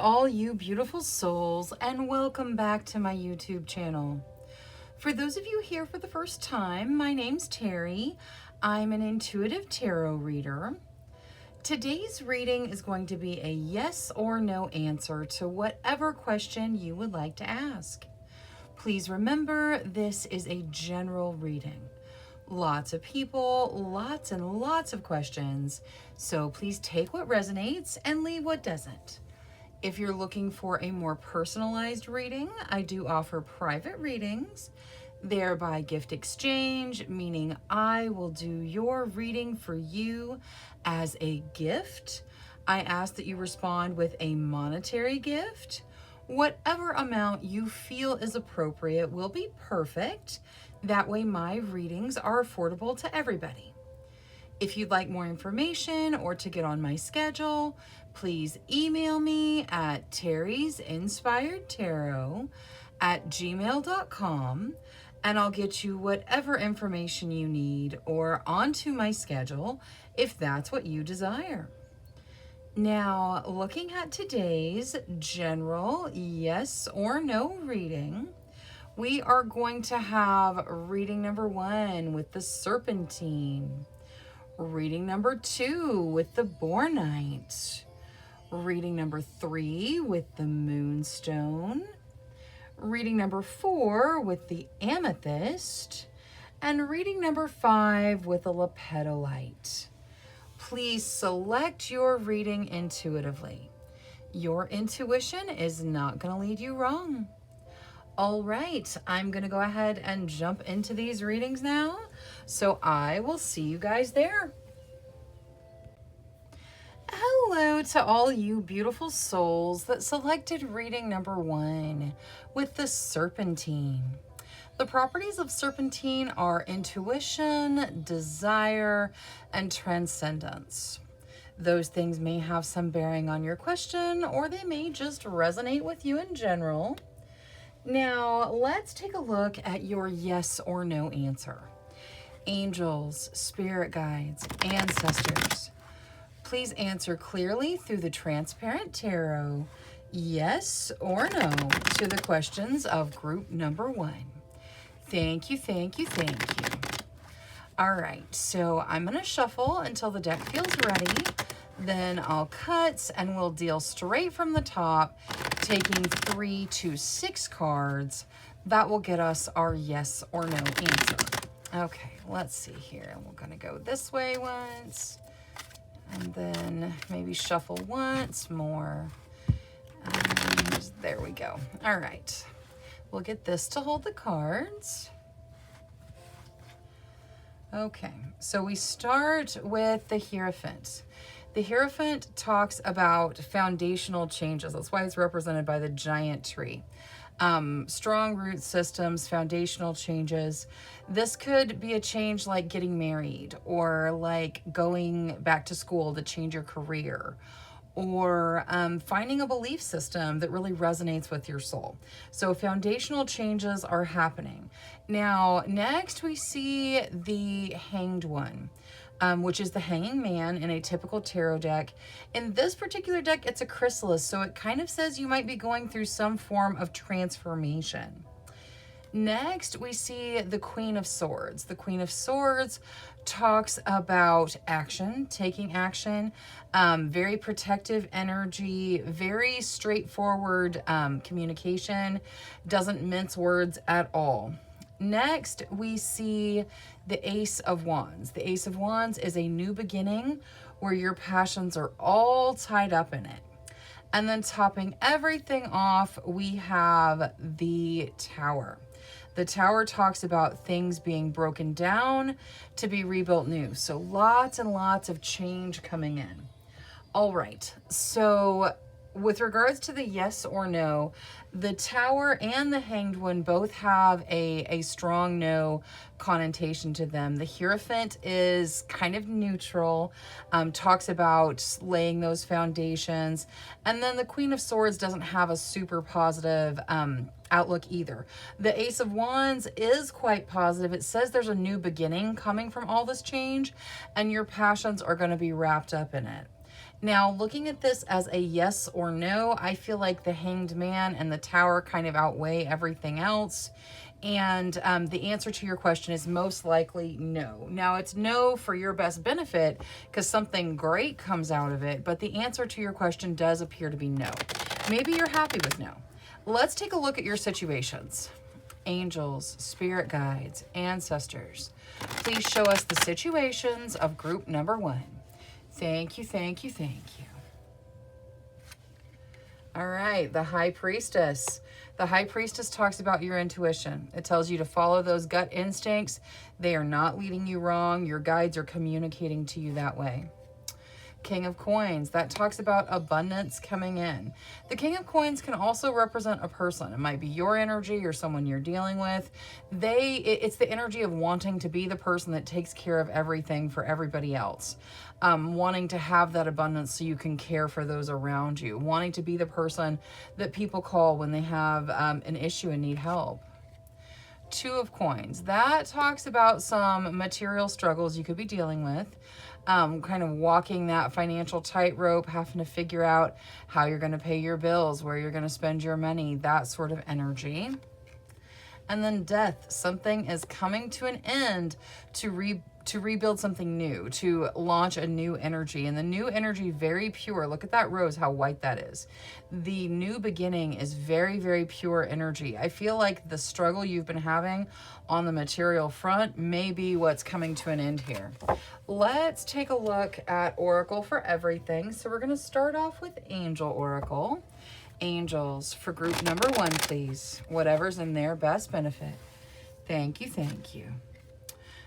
all you beautiful souls, and welcome back to my YouTube channel. For those of you here for the first time, my name's Cheri. I'm an intuitive tarot reader. Today's reading is going to be a yes or no answer to whatever question you would like to ask. Please remember, this is a general reading. Lots of people, lots and lots of questions, so please take what resonates and leave what doesn't. If you're looking for a more personalized reading, I do offer private readings. They're by gift exchange, meaning I will do your reading for you as a gift. I ask that you respond with a monetary gift. Whatever amount you feel is appropriate will be perfect. That way my readings are affordable to everybody. If you'd like more information or to get on my schedule, please email me at terrysinspiredtarot@gmail.com and I'll get you whatever information you need or onto my schedule if that's what you desire. Now, looking at today's general yes or no reading, we are going to have reading number 1 with the Serpentine, reading number 2 with the Bornite, reading number 3 with the Moonstone, reading number 4 with the Amethyst, and reading number 5 with the Lepidolite. Please select your reading intuitively. Your intuition is not going to lead you wrong. All right, I'm going to go ahead and jump into these readings now. So I will see you guys there. Hello to all you beautiful souls that selected reading number 1 with the Serpentine. The properties of Serpentine are intuition, desire, and transcendence. Those things may have some bearing on your question, or they may just resonate with you in general. Now, let's take a look at your yes or no answer. Angels, spirit guides, ancestors, please answer clearly through the transparent tarot, yes or no, to the questions of group number 1. Thank you, thank you, thank you. All right, so I'm going to shuffle until the deck feels ready. Then I'll cut and we'll deal straight from the top, taking 3 to 6 cards. That will get us our yes or no answer. Okay, let's see here. We're going to go this way once, and then maybe shuffle once more. And there we go. All right, we'll get this to hold the cards. Okay, so we start with the Hierophant. The Hierophant talks about foundational changes. That's why it's represented by the giant tree. Strong root systems, foundational changes. This could be a change like getting married, or like going back to school to change your career, or finding a belief system that really resonates with your soul. So foundational changes are happening. Now, next we see the Hanged One, which is the Hanging Man in a typical tarot deck. In this particular deck, it's a chrysalis, so it kind of says you might be going through some form of transformation. Next, we see the Queen of Swords. The Queen of Swords talks about action, taking action, very protective energy, very straightforward communication, doesn't mince words at all. Next, we see the Ace of Wands. The Ace of Wands is a new beginning where your passions are all tied up in it. And then topping everything off, we have the Tower. The Tower talks about things being broken down to be rebuilt new. So lots and lots of change coming in. All right, so with regards to the yes or no, the Tower and the Hanged One both have a strong no connotation to them. The Hierophant is kind of neutral, talks about laying those foundations. And then the Queen of Swords doesn't have a super positive outlook either. The Ace of Wands is quite positive. It says there's a new beginning coming from all this change, and your passions are going to be wrapped up in it. Now, looking at this as a yes or no, I feel like the Hanged Man and the Tower kind of outweigh everything else. And the answer to your question is most likely no. Now, it's no for your best benefit because something great comes out of it, but the answer to your question does appear to be no. Maybe you're happy with no. Let's take a look at your situations. Angels, spirit guides, ancestors, please show us the situations of group number 1. Thank you, thank you, thank you. All right, the High Priestess. The High Priestess talks about your intuition. It tells you to follow those gut instincts. They are not leading you wrong. Your guides are communicating to you that way. King of Coins, that talks about abundance coming in. The King of Coins can also represent a person. It might be your energy or someone you're dealing with. It's the energy of wanting to be the person that takes care of everything for everybody else. Wanting to have that abundance so you can care for those around you. Wanting to be the person that people call when they have an issue and need help. 2 of Coins, that talks about some material struggles you could be dealing with. Kind of walking that financial tightrope, having to figure out how you're going to pay your bills, where you're going to spend your money, that sort of energy. And then Death, something is coming to an end to rebuild something new, to launch a new energy. And the new energy, very pure. Look at that rose, how white that is. The new beginning is very, very pure energy. I feel like the struggle you've been having on the material front may be what's coming to an end here. Let's take a look at Oracle for everything. So we're going to start off with Angel Oracle. Angels for group number 1, please. Whatever's in their best benefit. Thank you, thank you.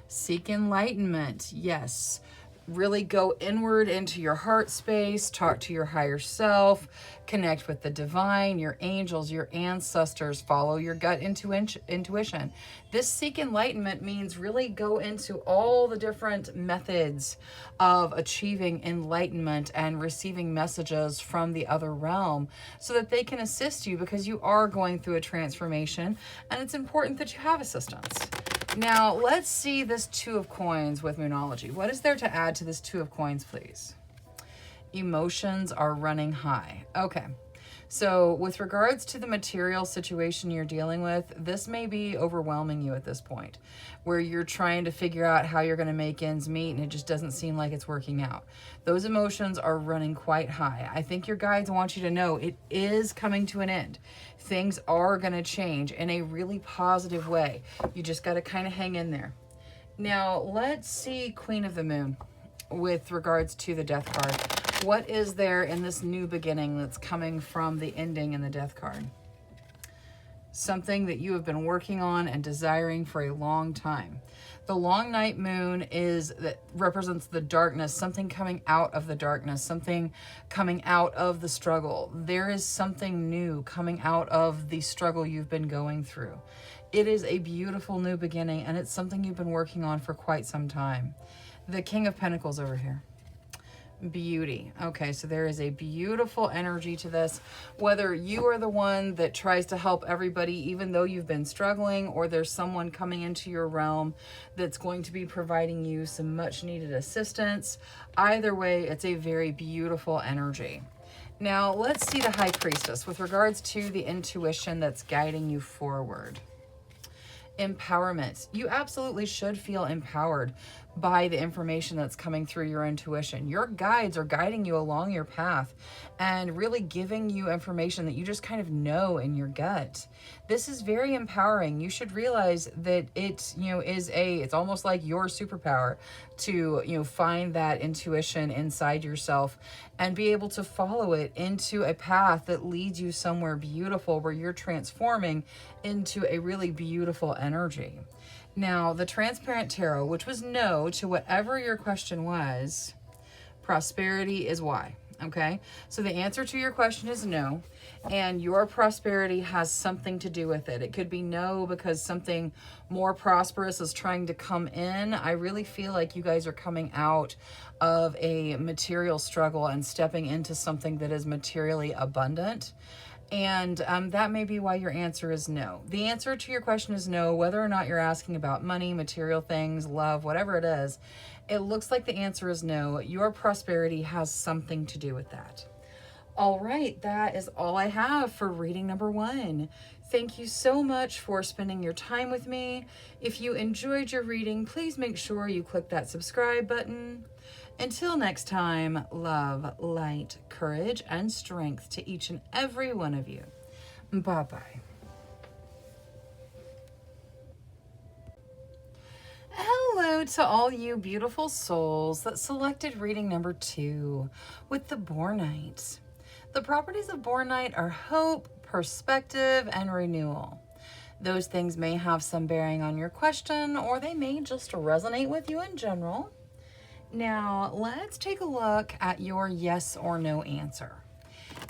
Seek enlightenment. Yes. Really go inward into your heart space, talk to your higher self, connect with the divine, your angels, your ancestors, follow your gut intuition. This seek enlightenment means really go into all the different methods of achieving enlightenment and receiving messages from the other realm so that they can assist you, because you are going through a transformation and it's important that you have assistance. Now, let's see this 2 of Coins with Moonology. What is there to add to this 2 of Coins, please? Emotions are running high. Okay. So with regards to the material situation you're dealing with, this may be overwhelming you at this point, where you're trying to figure out how you're going to make ends meet and it just doesn't seem like it's working out. Those emotions are running quite high. I think your guides want you to know it is coming to an end. Things are going to change in a really positive way. You just got to kind of hang in there. Now, let's see Queen of the Moon with regards to the Death card. What is there in this new beginning that's coming from the ending in the Death card? Something that you have been working on and desiring for a long time. The long night moon represents the darkness, something coming out of the darkness, something coming out of the struggle. There is something new coming out of the struggle you've been going through. It is a beautiful new beginning, and it's something you've been working on for quite some time. The King of Pentacles over here. Beauty. Okay, so there is a beautiful energy to this. Whether you are the one that tries to help everybody even though you've been struggling, or there's someone coming into your realm that's going to be providing you some much needed assistance, either way, it's a very beautiful energy. Now, let's see the High Priestess with regards to the intuition that's guiding you forward. Empowerment. You absolutely should feel empowered by the information that's coming through your intuition. Your guides are guiding you along your path and really giving you information that you just kind of know in your gut. This is very empowering. You should realize that it's almost like your superpower to, find that intuition inside yourself and be able to follow it into a path that leads you somewhere beautiful where you're transforming into a really beautiful energy. Now, the Transparent Tarot, which was no to whatever your question was, prosperity is why, okay? So the answer to your question is no, and your prosperity has something to do with it. It could be no because something more prosperous is trying to come in. I really feel like you guys are coming out of a material struggle and stepping into something that is materially abundant. And that may be why your answer is no. The answer to your question is no, whether or not you're asking about money, material things, love, whatever it is. It looks like the answer is no. Your prosperity has something to do with that. All right, that is all I have for reading number 1. Thank you so much for spending your time with me. If you enjoyed your reading, please make sure you click that subscribe button. Until next time, love, light, courage, and strength to each and every one of you. Bye-bye. Hello to all you beautiful souls that selected reading number 2 with the Bornite. The properties of Bornite are hope, perspective, and renewal. Those things may have some bearing on your question, or they may just resonate with you in general. Now, let's take a look at your yes or no answer.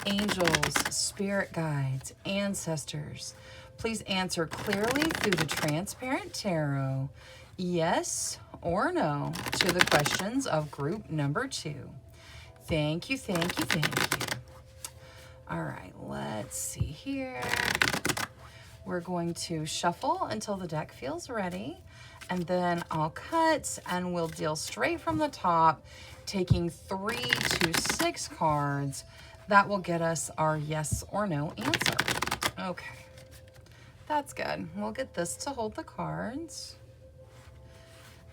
Angels, spirit guides, ancestors, please answer clearly through the transparent tarot, yes or no, to the questions of group number 2. Thank you, thank you, thank you. All right, let's see here. We're going to shuffle until the deck feels ready, and then I'll cut and we'll deal straight from the top, taking 3 to 6 cards. That will get us our yes or no answer. Okay, that's good. We'll get this to hold the cards.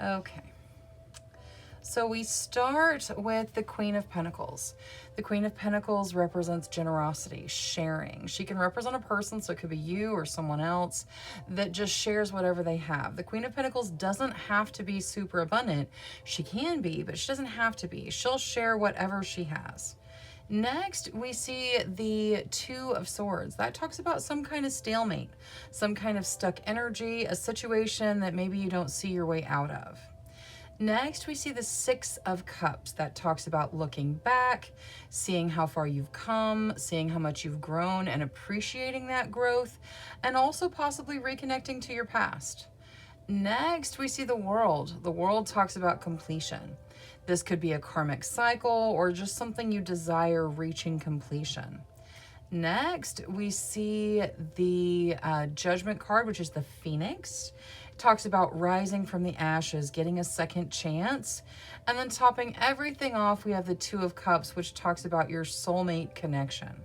Okay. So we start with the Queen of Pentacles. The Queen of Pentacles represents generosity, sharing. She can represent a person, so it could be you or someone else that just shares whatever they have. The Queen of Pentacles doesn't have to be super abundant. She can be, but she doesn't have to be. She'll share whatever she has. Next, we see the Two of Swords. That talks about some kind of stalemate, some kind of stuck energy, a situation that maybe you don't see your way out of. Next, we see the Six of Cups. That talks about looking back, seeing how far you've come, seeing how much you've grown and appreciating that growth, and also possibly reconnecting to your past. Next, we see the World. The World talks about completion. This could be a karmic cycle or just something you desire reaching completion. Next, we see the Judgment card, which is the Phoenix. Talks about rising from the ashes, getting a second chance. And then topping everything off, we have the Two of Cups, which talks about your soulmate connection.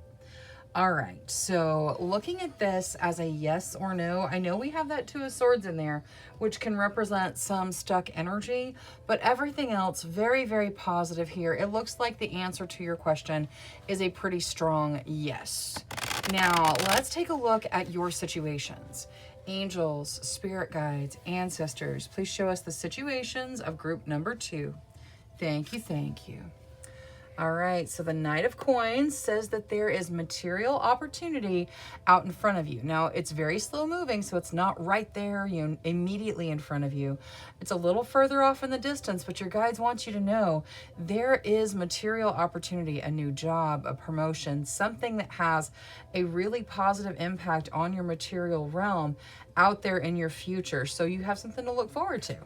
All right, so looking at this as a yes or no, I know we have that Two of Swords in there, which can represent some stuck energy, but everything else, very, very positive here. It looks like the answer to your question is a pretty strong yes. Now, let's take a look at your situations. Angels, spirit guides, ancestors, please show us the situations of group number 2. Thank you, thank you. All right, so the Knight of Coins says that there is material opportunity out in front of you. Now, it's very slow moving, so it's not right there, immediately in front of you. It's a little further off in the distance, but your guides want you to know there is material opportunity, a new job, a promotion, something that has a really positive impact on your material realm out there in your future. So you have something to look forward to.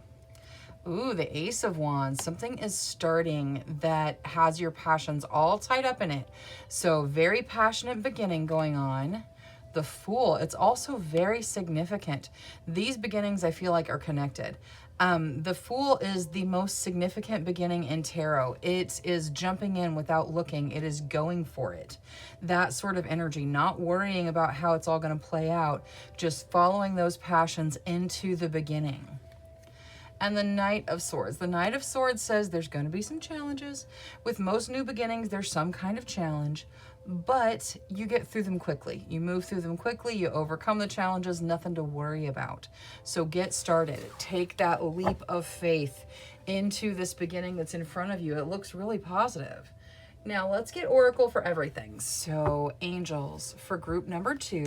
Ooh, the Ace of Wands. Something is starting that has your passions all tied up in it. So very passionate beginning going on. The Fool. It's also very significant. These beginnings I feel like are connected. The Fool is the most significant beginning in tarot. It is jumping in without looking. It is going for it. That sort of energy, not worrying about how it's all going to play out, just following those passions into the beginning. And the Knight of Swords. The Knight of Swords says there's going to be some challenges. With most new beginnings, there's some kind of challenge, but you get through them quickly. You move through them quickly. You overcome the challenges, nothing to worry about. So get started. Take that leap of faith into this beginning that's in front of you. It looks really positive. Now let's get Oracle for everything. So angels for group number 2,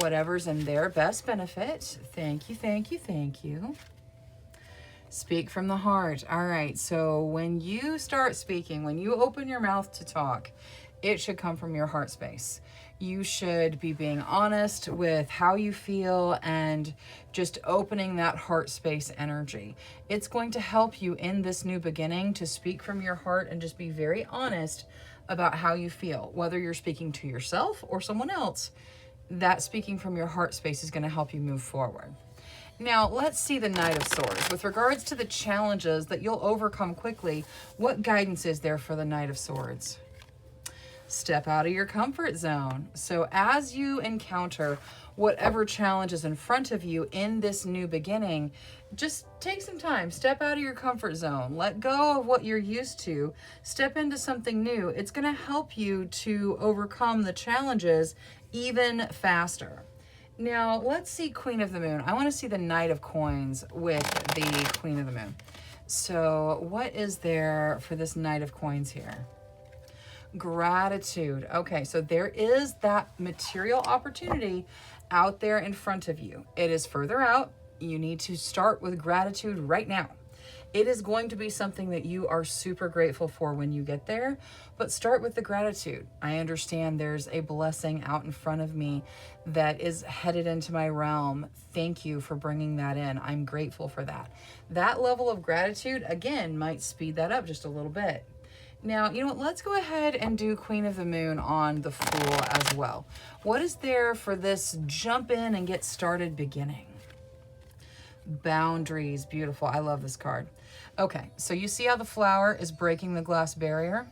whatever's in their best benefit. Thank you, thank you, thank you. Speak from the heart. All right, so when you start speaking, when you open your mouth to talk, it should come from your heart space. You should be being honest with how you feel and just opening that heart space energy. It's going to help you in this new beginning to speak from your heart and just be very honest about how you feel, whether you're speaking to yourself or someone else. That speaking from your heart space is going to help you move forward. Now, let's see the Knight of Swords. With regards to the challenges that you'll overcome quickly, what guidance is there for the Knight of Swords? Step out of your comfort zone. So as you encounter whatever challenge is in front of you in this new beginning, just take some time. Step out of your comfort zone. Let go of what you're used to. Step into something new. It's going to help you to overcome the challenges even faster. Now, let's see Queen of the Moon. I want to see the Knight of Coins with the Queen of the Moon. So what is there for this Knight of Coins here? Gratitude. Okay, so there is that material opportunity out there in front of you. It is further out. You need to start with gratitude right now. It is going to be something that you are super grateful for when you get there, but start with the gratitude. I understand there's a blessing out in front of me that is headed into my realm. Thank you for bringing that in. I'm grateful for that. That level of gratitude, again, might speed that up just a little bit. Now, you know what? Let's go ahead and do Queen of the Moon on the Fool as well. What is there for this jump in and get started beginning? Boundaries. Beautiful. I love this card. Okay, so you see how the flower is breaking the glass barrier?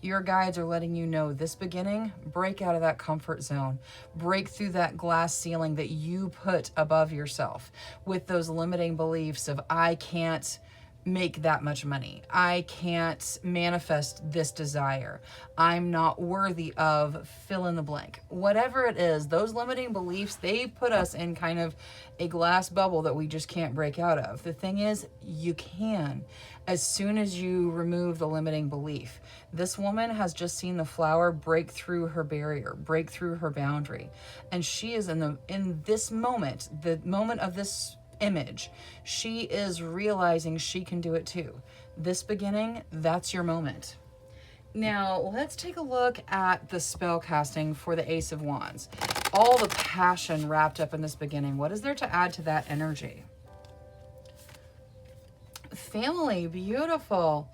Your guides are letting you know this beginning, break out of that comfort zone. Break through that glass ceiling that you put above yourself with those limiting beliefs of, I can't make that much money. I can't manifest this desire. I'm not worthy of fill in the blank. Whatever it is, those limiting beliefs, they put us in kind of a glass bubble that we just can't break out of. The thing is, you can, as soon as you remove the limiting belief. This woman has just seen the flower break through her barrier, break through her boundary. And she is in this moment, the moment of this image, she is realizing she can do it too. This beginning, that's your moment. Now, let's take a look at the spell casting for the Ace of Wands. All the passion wrapped up in this beginning. What is there to add to that energy? Family, beautiful.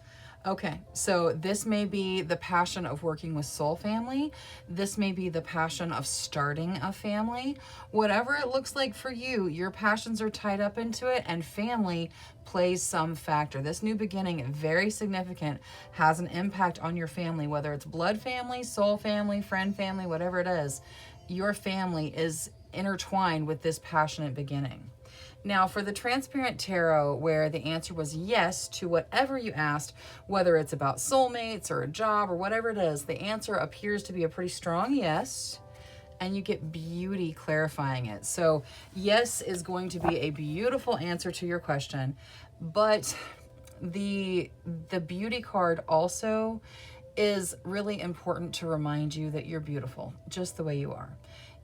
Okay, so this may be the passion of working with soul family. This may be the passion of starting a family. Whatever it looks like for you, your passions are tied up into it, and family plays some factor. This new beginning, very significant, has an impact on your family, whether it's blood family, soul family, friend family, whatever it is. Your family is intertwined with this passionate beginning. Now, for the transparent tarot, where the answer was yes to whatever you asked, whether it's about soulmates or a job or whatever it is, the answer appears to be a pretty strong yes, and you get beauty clarifying it. So yes is going to be a beautiful answer to your question, but the beauty card also is really important to remind you that you're beautiful just the way you are.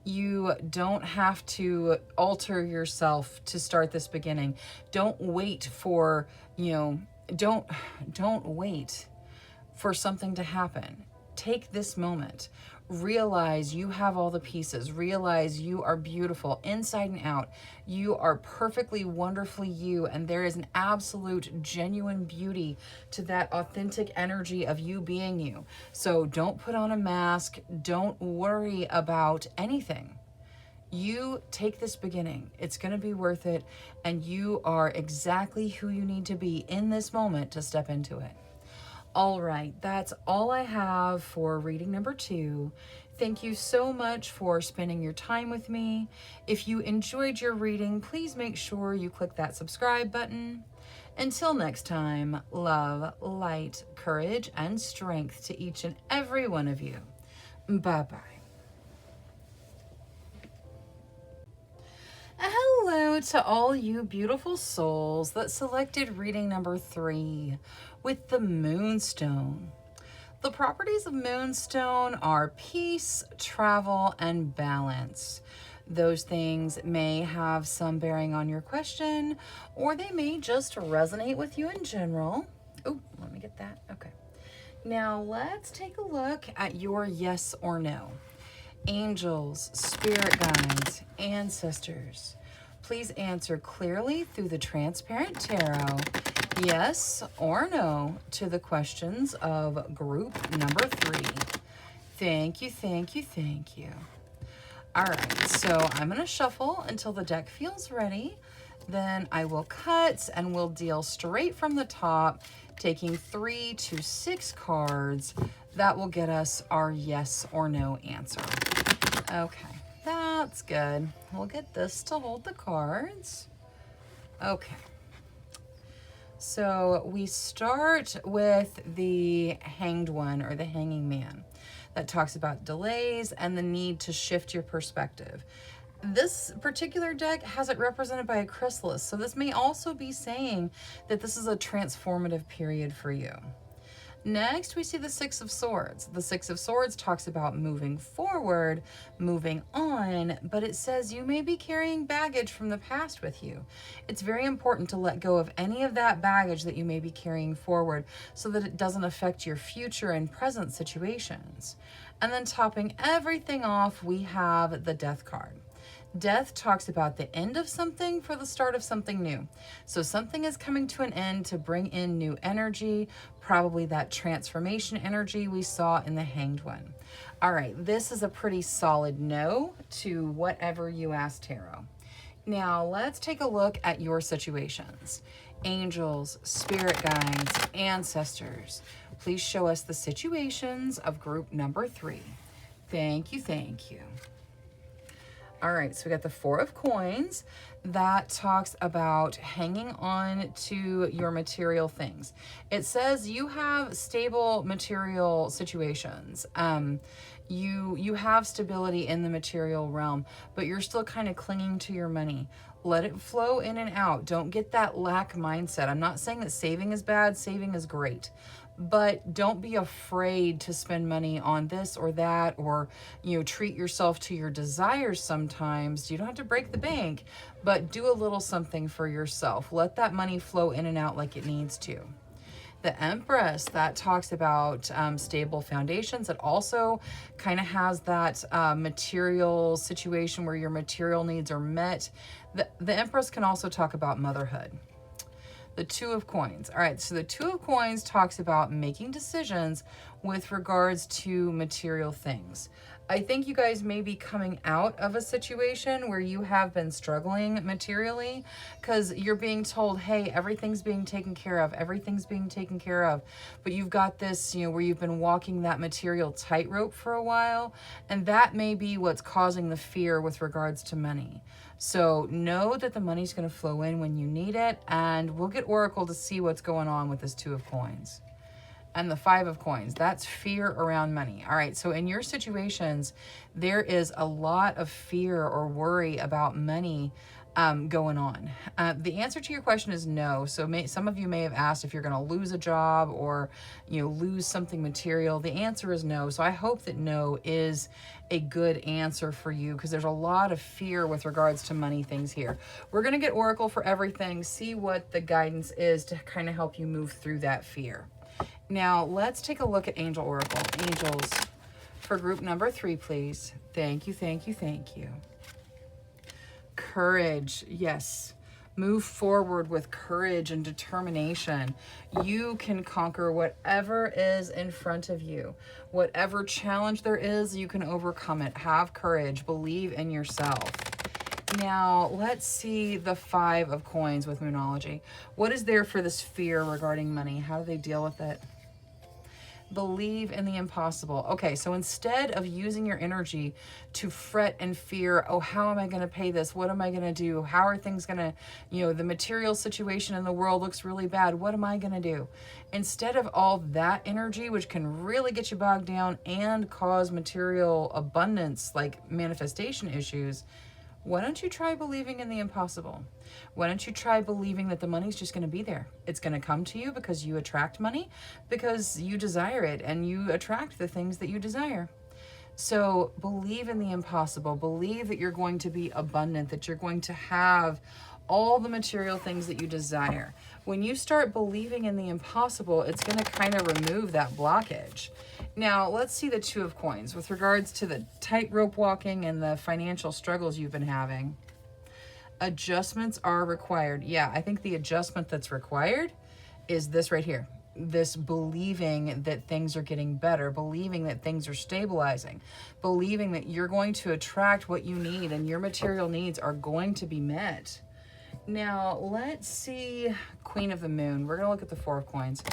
You don't have to alter yourself to start this beginning. Don't wait for, don't wait for something to happen. Take this moment. Realize you have all the pieces. Realize you are beautiful inside and out. You are perfectly, wonderfully you, and there is an absolute, genuine beauty to that authentic energy of you being you. So don't put on a mask. Don't worry about anything. You take this beginning. It's going to be worth it, and you are exactly who you need to be in this moment to step into it. All right, that's all I have for reading number 2. Thank you so much for spending your time with me. If you enjoyed your reading, please make sure you click that subscribe button. Until next time, love, light, courage, and strength to each and every one of you. Bye-bye. Hello to all you beautiful souls that selected reading number 3 with the Moonstone. The properties of Moonstone are peace, travel, and balance. Those things may have some bearing on your question, or they may just resonate with you in general. Oh, let me get that. Okay. Now let's take a look at your yes or no. Angels, spirit guides, ancestors, please answer clearly through the transparent tarot Yes or no to the questions of group number 3. Thank you, thank you, thank you. All right, so I'm going to shuffle until the deck feels ready. Then I will cut and we'll deal straight from the top, taking 3 to 6 cards. That will get us our yes or no answer. Okay, that's good. We'll get this to hold the cards. Okay. So we start with the Hanged One, or the Hanging Man, that talks about delays and the need to shift your perspective. This particular deck has it represented by a chrysalis, so this may also be saying that this is a transformative period for you. Next, we see the Six of Swords. The Six of Swords talks about moving forward, moving on, but it says you may be carrying baggage from the past with you. It's very important to let go of any of that baggage that you may be carrying forward so that it doesn't affect your future and present situations. And then topping everything off, we have the Death card. Death talks about the end of something for the start of something new. So something is coming to an end to bring in new energy, probably that transformation energy we saw in the Hanged One. All right, this is a pretty solid no to whatever you asked tarot. Now let's take a look at your situations. Angels, spirit guides, ancestors, please show us the situations of group number 3. Thank you, thank you. All right, so we got the Four of Coins. That talks about hanging on to your material things. It says you have stable material situations. You have stability in the material realm, but you're still kind of clinging to your money. Let it flow in and out. Don't get that lack mindset. I'm not saying that saving is bad. Saving is great. But don't be afraid to spend money on this or that, or, treat yourself to your desires sometimes. You don't have to break the bank, but do a little something for yourself. Let that money flow in and out like it needs to. The Empress, that talks about stable foundations. It also kind of has that material situation where your material needs are met. The Empress can also talk about motherhood. The Two of Coins. All right, so the Two of Coins talks about making decisions with regards to material things. I think you guys may be coming out of a situation where you have been struggling materially because you're being told, hey, everything's being taken care of, everything's being taken care of. But you've got this, where you've been walking that material tightrope for a while, and that may be what's causing the fear with regards to money. So know that the money's going to flow in when you need it, and we'll get Oracle to see what's going on with this Two of Coins. And the Five of Coins, that's fear around money. All right, so in your situations, there is a lot of fear or worry about money going on. The answer to your question is no. So some of you may have asked if you're going to lose a job or lose something material. The answer is no. So I hope that no is a good answer for you, because there's a lot of fear with regards to money things here. We're going to get Oracle for everything, see what the guidance is to kind of help you move through that fear. Now let's take a look at Angel Oracle. Angels for group number 3, please. Thank you, thank you, thank you. Courage, yes. Move forward with courage and determination. You can conquer whatever is in front of you. Whatever challenge there is, you can overcome it. Have courage. Believe in yourself. Now, let's see the Five of Coins with Moonology. What is there for this fear regarding money? How do they deal with it? Believe in the impossible. Okay, so instead of using your energy to fret and fear, oh, how am I going to pay this? What am I going to do? How are things going to, the material situation in the world looks really bad. What am I going to do? Instead of all that energy, which can really get you bogged down and cause material abundance, like manifestation issues, why don't you try believing in the impossible? Why don't you try believing that the money's just going to be there? It's going to come to you because you attract money, because you desire it, and you attract the things that you desire. So believe in the impossible. Believe that you're going to be abundant, that you're going to have all the material things that you desire. When you start believing in the impossible, it's going to kind of remove that blockage. Now, let's see the Two of Coins with regards to the tightrope walking and the financial struggles you've been having. Adjustments are required. Yeah, I think the adjustment that's required is this right here. This believing that things are getting better, believing that things are stabilizing, believing that you're going to attract what you need and your material needs are going to be met. Now, let's see Queen of the Moon. We're going to look at the Four of Coins.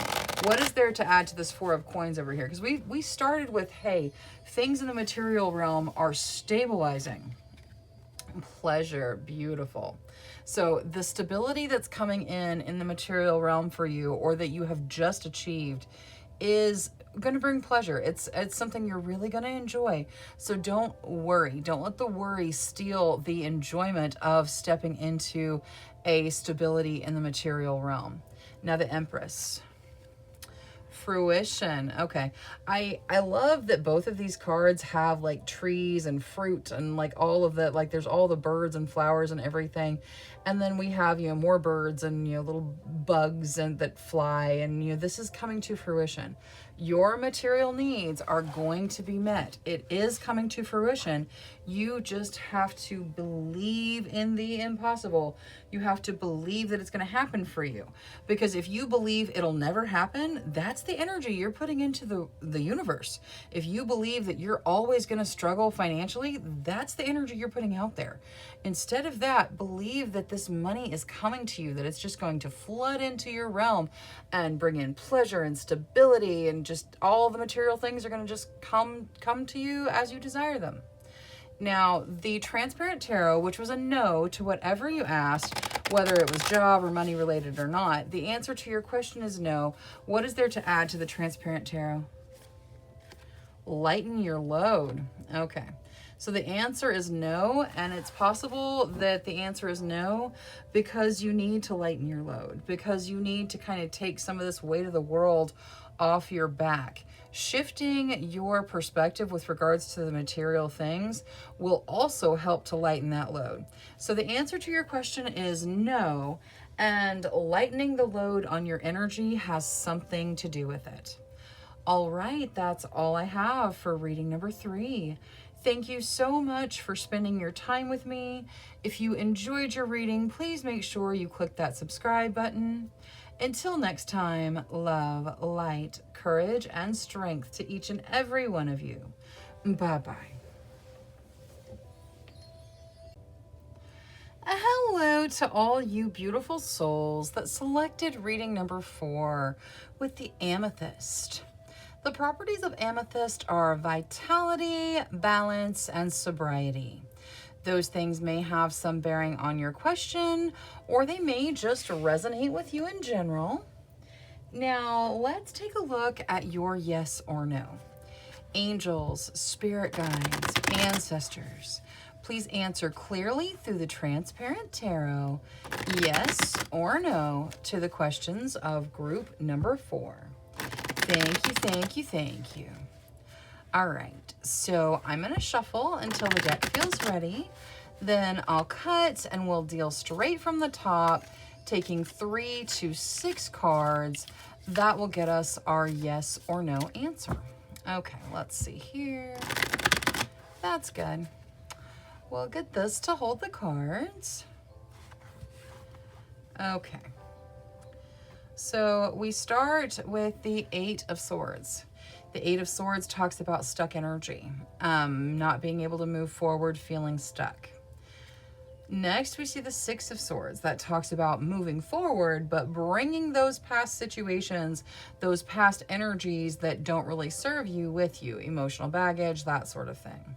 What is there to add to this Four of Coins over here? Because we started with, hey, things in the material realm are stabilizing. Pleasure, beautiful. So the stability that's coming in the material realm for you, or that you have just achieved, is going to bring pleasure. It's something you're really going to enjoy. So don't worry. Don't let the worry steal the enjoyment of stepping into a stability in the material realm. Now the Empress. Fruition. Okay. I love that both of these cards have like trees and fruit and like all of that, like there's all the birds and flowers and everything. And then we have, more birds and, little bugs and that fly, and, this is coming to fruition. Your material needs are going to be met. It is coming to fruition. You just have to believe in the impossible. You have to believe that it's going to happen for you. Because if you believe it'll never happen, that's the energy you're putting into the universe. If you believe that you're always going to struggle financially, that's the energy you're putting out there. Instead of that, believe that this money is coming to you, that it's just going to flood into your realm and bring in pleasure and stability, and just all the material things are going to just come to you as you desire them. Now, the Transparent Tarot, which was a no to whatever you asked, whether it was job or money related or not, the answer to your question is no. What is there to add to the Transparent Tarot? Lighten your load. Okay. So the answer is no, and it's possible that the answer is no because you need to lighten your load, because you need to kind of take some of this weight of the world off your back. Shifting your perspective with regards to the material things will also help to lighten that load. So the answer to your question is no, and lightening the load on your energy has something to do with it. All right, that's all I have for reading number 3. Thank you so much for spending your time with me. If you enjoyed your reading, please make sure you click that subscribe button. Until next time, love, light, courage, and strength to each and every one of you. Bye-bye. Hello to all you beautiful souls that selected reading number 4 with the Amethyst. The properties of amethyst are vitality, balance, and sobriety. Those things may have some bearing on your question, or they may just resonate with you in general. Now, let's take a look at your yes or no. Angels, spirit guides, ancestors, please answer clearly through the Transparent Tarot, yes or no, to the questions of group number 4. Thank you, thank you, thank you. All right, so I'm going to shuffle until the deck feels ready. Then I'll cut and we'll deal straight from the top, taking 3 to 6 cards. That will get us our yes or no answer. Okay, let's see here. That's good. We'll get this to hold the cards. Okay. So we start with the 8 of Swords. The 8 of Swords talks about stuck energy, not being able to move forward, feeling stuck. Next, we see the 6 of Swords. That talks about moving forward, but bringing those past situations, those past energies that don't really serve you with you, emotional baggage, that sort of thing.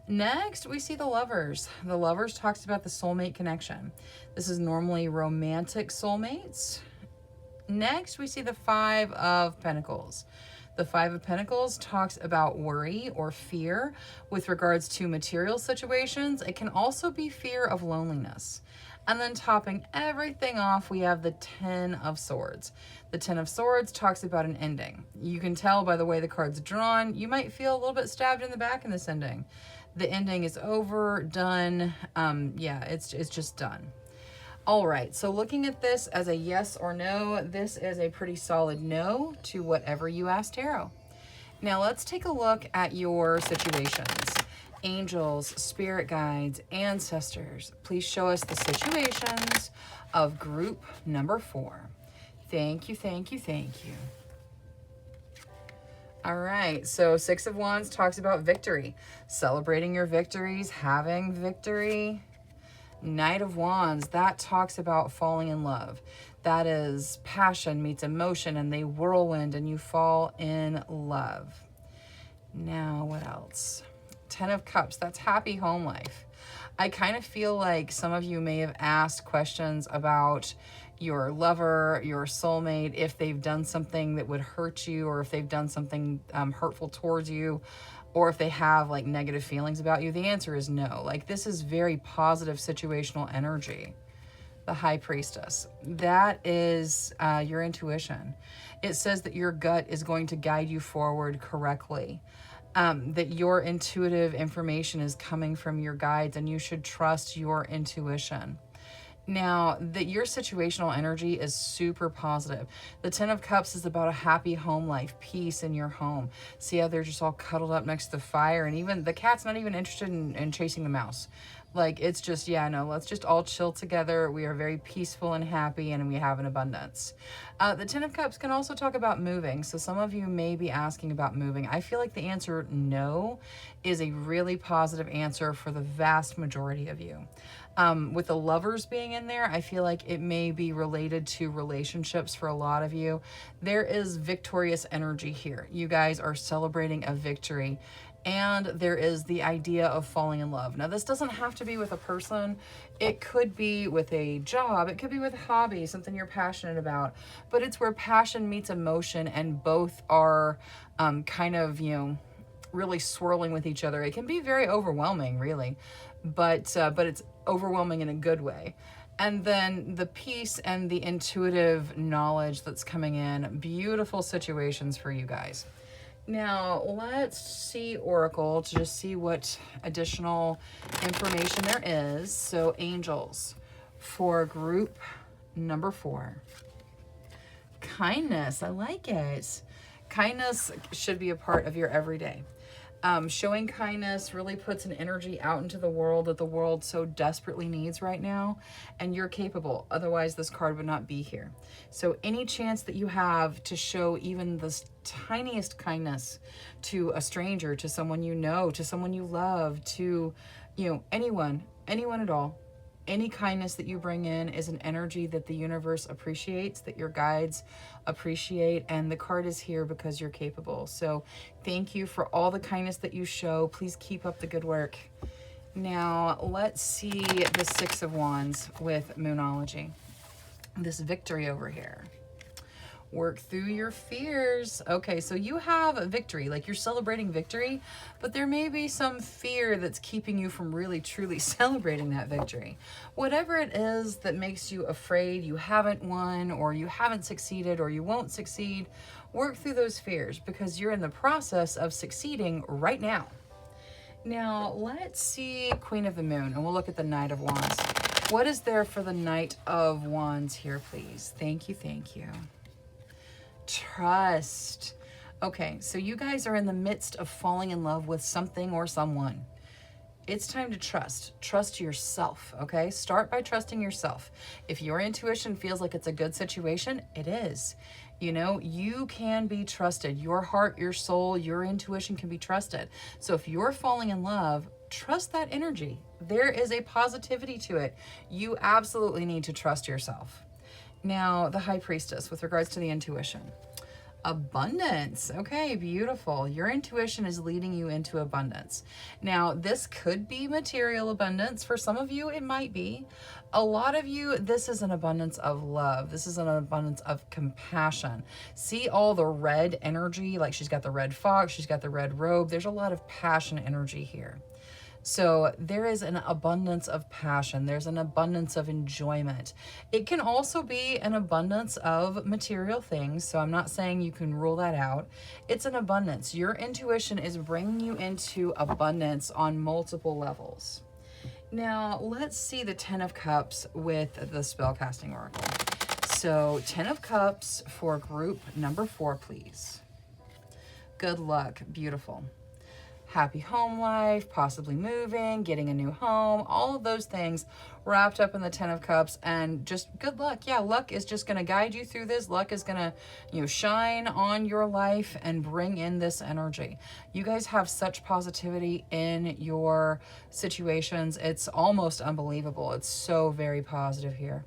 Next, we see the Lovers. The Lovers talks about the soulmate connection. This is normally romantic soulmates. Next, we see the 5 of Pentacles. The 5 of Pentacles talks about worry or fear with regards to material situations. It can also be fear of loneliness. And then topping everything off, we have the 10 of Swords. The 10 of Swords talks about an ending. You can tell by the way the card's drawn, you might feel a little bit stabbed in the back in this ending. The ending is over, done. Yeah, it's just done. All right, so looking at this as a yes or no, this is a pretty solid no to whatever you asked tarot. Now let's take a look at your situations. Angels, spirit guides, ancestors, please show us the situations of group number 4. Thank you, thank you, thank you. All right, so Six of Wands talks about victory, celebrating your victories, having victory. Knight of Wands, that talks about falling in love. That is passion meets emotion and they whirlwind and you fall in love. Now, what else? Ten of Cups, that's happy home life. I kind of feel like some of you may have asked questions about your lover, your soulmate, if they've done something that would hurt you, or if they've done something hurtful towards you, or if they have like negative feelings about you. The answer is no. Like, this is very positive situational energy. The High Priestess, that is your intuition. It says that your gut is going to guide you forward correctly. That your intuitive information is coming from your guides and you should trust your intuition. Now, that your situational energy is super positive. The Ten of Cups is about a happy home life, peace in your home. See how they're just all cuddled up next to the fire, and even the cat's not even interested in chasing the mouse. Like, it's just, yeah, no, let's just all chill together. We are very peaceful and happy, and we have an abundance. The Ten of Cups can also talk about moving. So some of you may be asking about moving. I feel like the answer no is a really positive answer for the vast majority of you. With the Lovers being in there, I feel like it may be related to relationships for a lot of you. There is victorious energy here. You guys are celebrating a victory. And there is the idea of falling in love. Now, this doesn't have to be with a person. It could be with a job. It could be with a hobby, something you're passionate about. But it's where passion meets emotion and both are kind of, you know, really swirling with each other. It can be very overwhelming, really. But it's overwhelming in a good way. And then the peace and the intuitive knowledge that's coming in. Beautiful situations for you guys. Now, let's see Oracle to just see what additional information there is. So, angels for group number 4. Kindness, I like it. Kindness should be a part of your everyday. Showing kindness really puts an energy out into the world that the world so desperately needs right now, and you're capable. Otherwise, this card would not be here. So any chance that you have to show even the tiniest kindness to a stranger, to someone you know, to someone you love, to, you know, anyone at all, any kindness that you bring in is an energy that the universe appreciates, that your guides appreciate, and the card is here because you're capable. So thank you for all the kindness that you show. Please keep up the good work. Now, let's see the Six of Wands with Moonology. This victory over here. Work through your fears. Okay, so you have a victory, like you're celebrating victory, but there may be some fear that's keeping you from really truly celebrating that victory. Whatever it is that makes you afraid you haven't won, or you haven't succeeded, or you won't succeed, work through those fears because you're in the process of succeeding right now. Now, let's see Queen of the Moon, and we'll look at the Knight of Wands. What is there for the Knight of Wands here, please? Thank you, thank you. Trust. Okay, so you guys are in the midst of falling in love with something or someone. It's time to trust. Trust yourself, okay? Start by trusting yourself. If your intuition feels like it's a good situation, it is. You know, you can be trusted. Your heart, your soul, your intuition can be trusted. So if you're falling in love, trust that energy. There is a positivity to it. You absolutely need to trust yourself. Now, the High Priestess with regards to the intuition. Abundance. Okay, beautiful. Your intuition is leading you into abundance. Now, this could be material abundance. For some of you, it might be. A lot of you, this is an abundance of love. This is an abundance of compassion. See all the red energy? Like she's got the red fox, she's got the red robe. There's a lot of passion energy here. So there is an abundance of passion. There's an abundance of enjoyment. It can also be an abundance of material things. So I'm not saying you can rule that out. It's an abundance. Your intuition is bringing you into abundance on multiple levels. Now, let's see the Ten of Cups with the Spellcasting Oracle. So, Ten of Cups for group number 4, please. Good luck. Beautiful. happy home life, possibly moving, getting a new home, all of those things wrapped up in the Ten of Cups, and just good luck. Yeah, luck is just going to guide you through this. Luck is going to, shine on your life and bring in this energy. You guys have such positivity in your situations. It's almost unbelievable. It's so very positive here.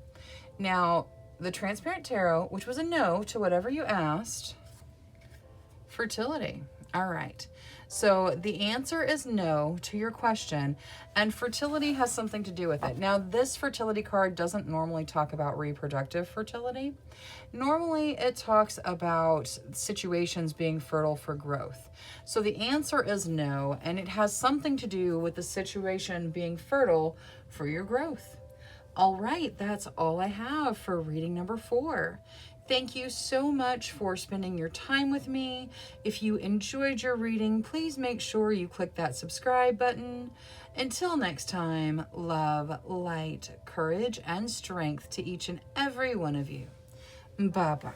Now, the Transparent Tarot, which was a no to whatever you asked. Fertility. All right. So the answer is no to your question, and fertility has something to do with it. Now, this fertility card doesn't normally talk about reproductive fertility. Normally, it talks about situations being fertile for growth. So the answer is no, and it has something to do with the situation being fertile for your growth. All right, that's all I have for reading number 4. Thank you so much for spending your time with me. If you enjoyed your reading, please make sure you click that subscribe button. Until next time, love, light, courage, and strength to each and every one of you. Bye-bye.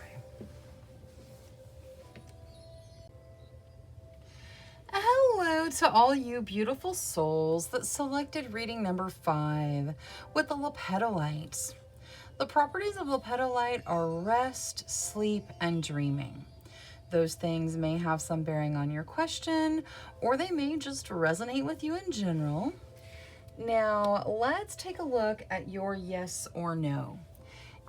Hello to all you beautiful souls that selected reading number 5 with the lepidolite. The properties of lepidolite are rest, sleep, and dreaming. Those things may have some bearing on your question, or they may just resonate with you in general. Now, let's take a look at your yes or no.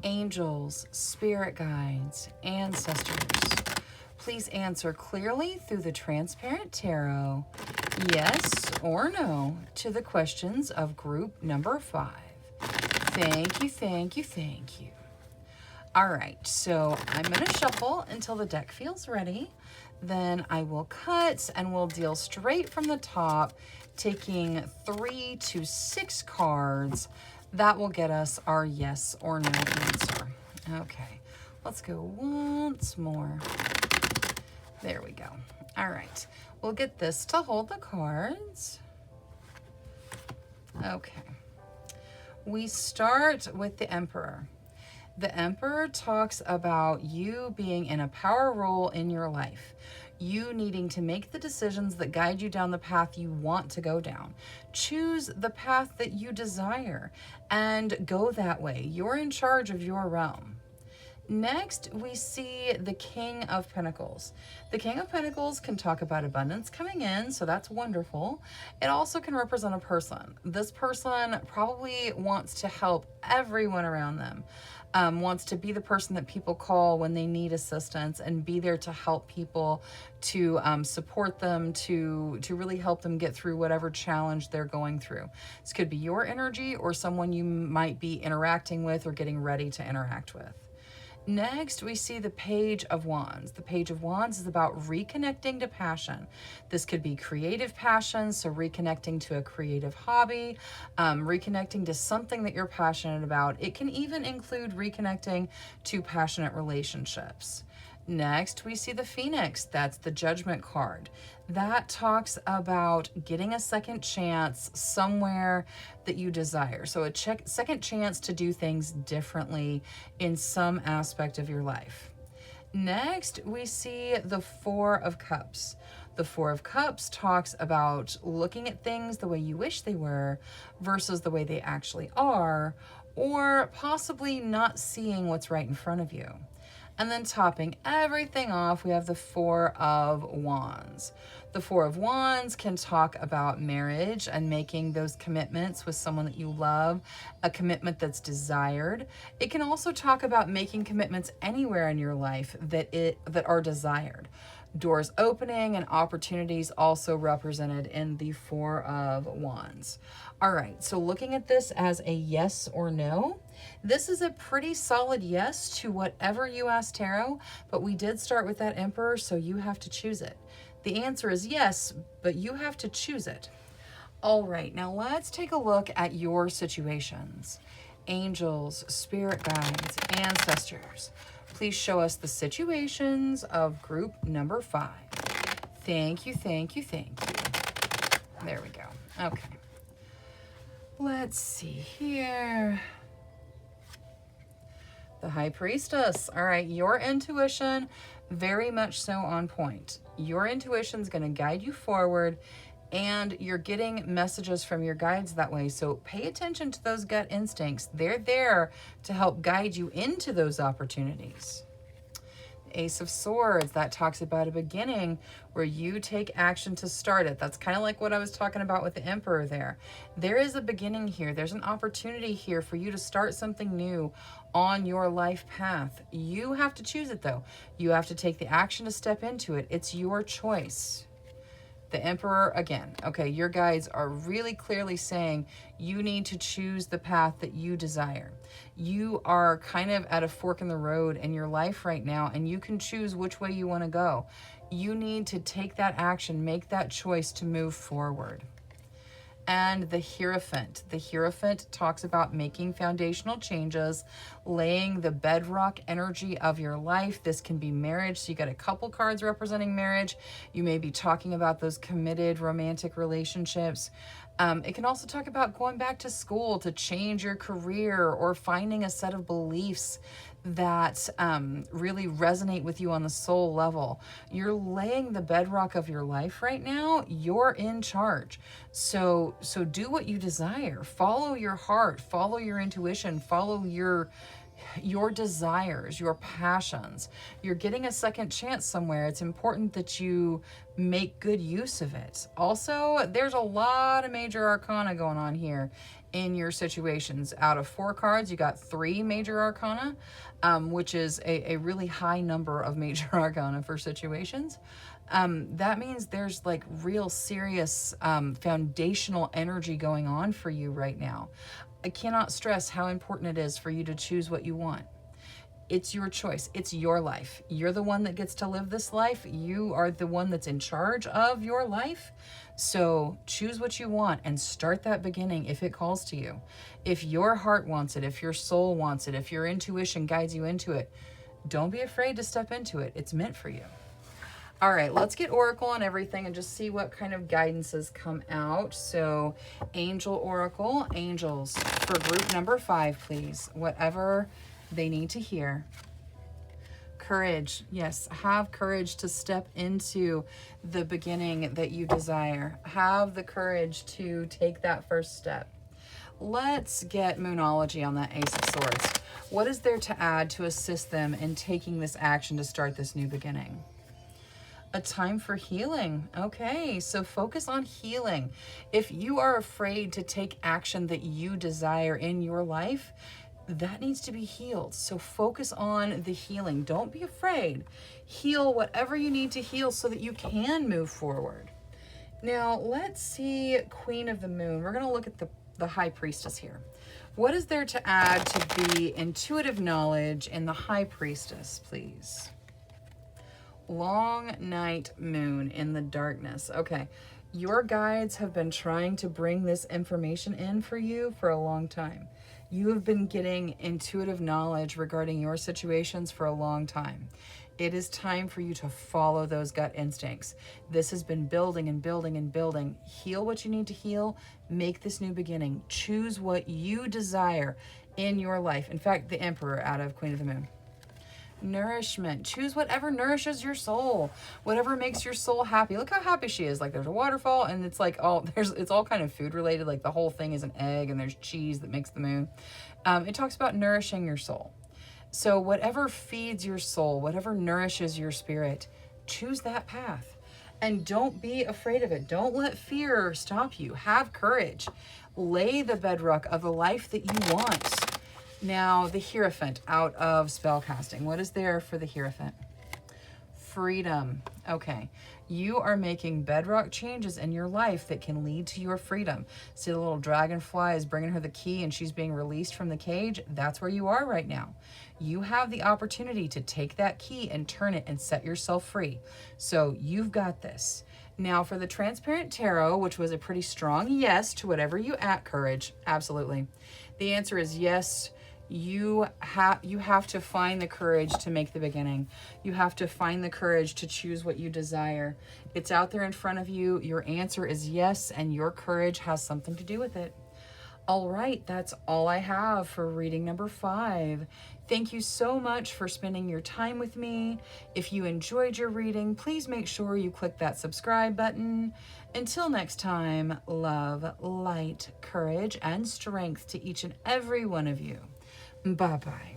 Angels, spirit guides, ancestors, please answer clearly through the Transparent Tarot, yes or no, to the questions of group number 5. Thank you, thank you, thank you. All right, so I'm going to shuffle until the deck feels ready. Then I will cut and we'll deal straight from the top, taking 3 to 6 cards. That will get us our yes or no answer. Okay, let's go once more. There we go. All right, we'll get this to hold the cards. Okay. We start with the Emperor. The Emperor talks about you being in a power role in your life. You needing to make the decisions that guide you down the path you want to go down. Choose the path that you desire and go that way. You're in charge of your realm. Next, we see the King of Pentacles. The King of Pentacles can talk about abundance coming in, so that's wonderful. It also can represent a person. This person probably wants to help everyone around them, wants to be the person that people call when they need assistance and be there to help people, to support them, to really help them get through whatever challenge they're going through. This could be your energy or someone you might be interacting with or getting ready to interact with. Next, we see the Page of Wands. The Page of Wands is about reconnecting to passion. This could be creative passion, so reconnecting to a creative hobby, reconnecting to something that you're passionate about. It can even include reconnecting to passionate relationships. Next, we see the Phoenix. That's the Judgment card. That talks about getting a second chance somewhere that you desire. So a second chance to do things differently in some aspect of your life. Next, we see the Four of Cups. The Four of Cups talks about looking at things the way you wish they were versus the way they actually are, or possibly not seeing what's right in front of you. And then topping everything off, we have the Four of Wands. The Four of Wands can talk about marriage and making those commitments with someone that you love, a commitment that's desired. It can also talk about making commitments anywhere in your life that are desired. Doors opening and opportunities also represented in the Four of Wands. All right, so looking at this as a yes or no, this is a pretty solid yes to whatever you asked tarot, but we did start with that Emperor, so you have to choose it. The answer is yes, but you have to choose it. All right, now let's take a look at your situations. Angels, spirit guides, ancestors, please show us the situations of group number 5. Thank you, thank you, thank you. There we go. Okay. Let's see here. The High Priestess. All right, your intuition, very much so on point. Your intuition's going to guide you forward, and you're getting messages from your guides that way. So pay attention to those gut instincts. They're there to help guide you into those opportunities. Ace of Swords, that talks about a beginning where you take action to start it. That's kind of like what I was talking about with the Emperor there. There is a beginning here. There's an opportunity here for you to start something new on your life path. You have to choose it though. You have to take the action to step into it. It's your choice. The Emperor, again, okay, your guides are really clearly saying you need to choose the path that you desire. You are kind of at a fork in the road in your life right now, and you can choose which way you want to go. You need to take that action, make that choice to move forward. And the Hierophant. The Hierophant talks about making foundational changes, laying the bedrock energy of your life. This can be marriage. So you got a couple cards representing marriage. You may be talking about those committed romantic relationships. It can also talk about going back to school to change your career, or finding a set of beliefs that really resonate with you on the soul level. You're laying the bedrock of your life right now. You're in charge. So do what you desire. Follow your heart, follow your intuition, follow your desires, your passions. You're getting a second chance somewhere. It's important that you make good use of it. Also, there's a lot of major arcana going on here in your situations. Out of 4 cards, you got 3 major arcana, which is a really high number of major arcana for situations. That means there's like real serious foundational energy going on for you right now. I cannot stress how important it is for you to choose what you want. It's your choice. It's your life. You're the one that gets to live this life. You are the one that's in charge of your life. So choose what you want and start that beginning if it calls to you. If your heart wants it, if your soul wants it, if your intuition guides you into it, don't be afraid to step into it. It's meant for you. All right, let's get Oracle on everything and just see what kind of guidances come out. So Angel Oracle, angels for group number 5, please. Whatever they need to hear. Courage. Yes, have courage to step into the beginning that you desire. Have the courage to take that first step. Let's get Moonology on that Ace of Swords. What is there to add to assist them in taking this action to start this new beginning? A time for healing. Okay, so focus on healing. If you are afraid to take action that you desire in your life, that needs to be healed. So focus on the healing. Don't be afraid. Heal whatever you need to heal so that you can move forward. Now, let's see Queen of the Moon. We're going to look at the High Priestess here. What is there to add to the intuitive knowledge in the High Priestess, please? Long night moon in the darkness. Okay, your guides have been trying to bring this information in for you for a long time. You have been getting intuitive knowledge regarding your situations for a long time. It is time for you to follow those gut instincts. This has been building and building and building. Heal what you need to heal. Make this new beginning. Choose what you desire in your life. In fact, the Emperor out of Queen of the Moon. Nourishment. Choose whatever nourishes your soul, whatever makes your soul happy. Look how happy she is. Like there's a waterfall, and it's like it's all kind of food related. Like the whole thing is an egg, and there's cheese that makes the moon. It talks about nourishing your soul. So whatever feeds your soul, whatever nourishes your spirit, choose that path, and don't be afraid of it. Don't let fear stop you. Have courage. Lay the bedrock of the life that you want. Now, the Hierophant out of spellcasting. What is there for the Hierophant? Freedom. Okay. You are making bedrock changes in your life that can lead to your freedom. See, the little dragonfly is bringing her the key and she's being released from the cage. That's where you are right now. You have the opportunity to take that key and turn it and set yourself free. So you've got this. Now for the Transparent Tarot, which was a pretty strong yes to whatever you at, courage. Absolutely. The answer is yes. You have to find the courage to make the beginning. You have to find the courage to choose what you desire. It's out there in front of you. Your answer is yes, and your courage has something to do with it. All right, that's all I have for reading number 5. Thank you so much for spending your time with me. If you enjoyed your reading, please make sure you click that subscribe button. Until next time, love, light, courage, and strength to each and every one of you. Bye-bye.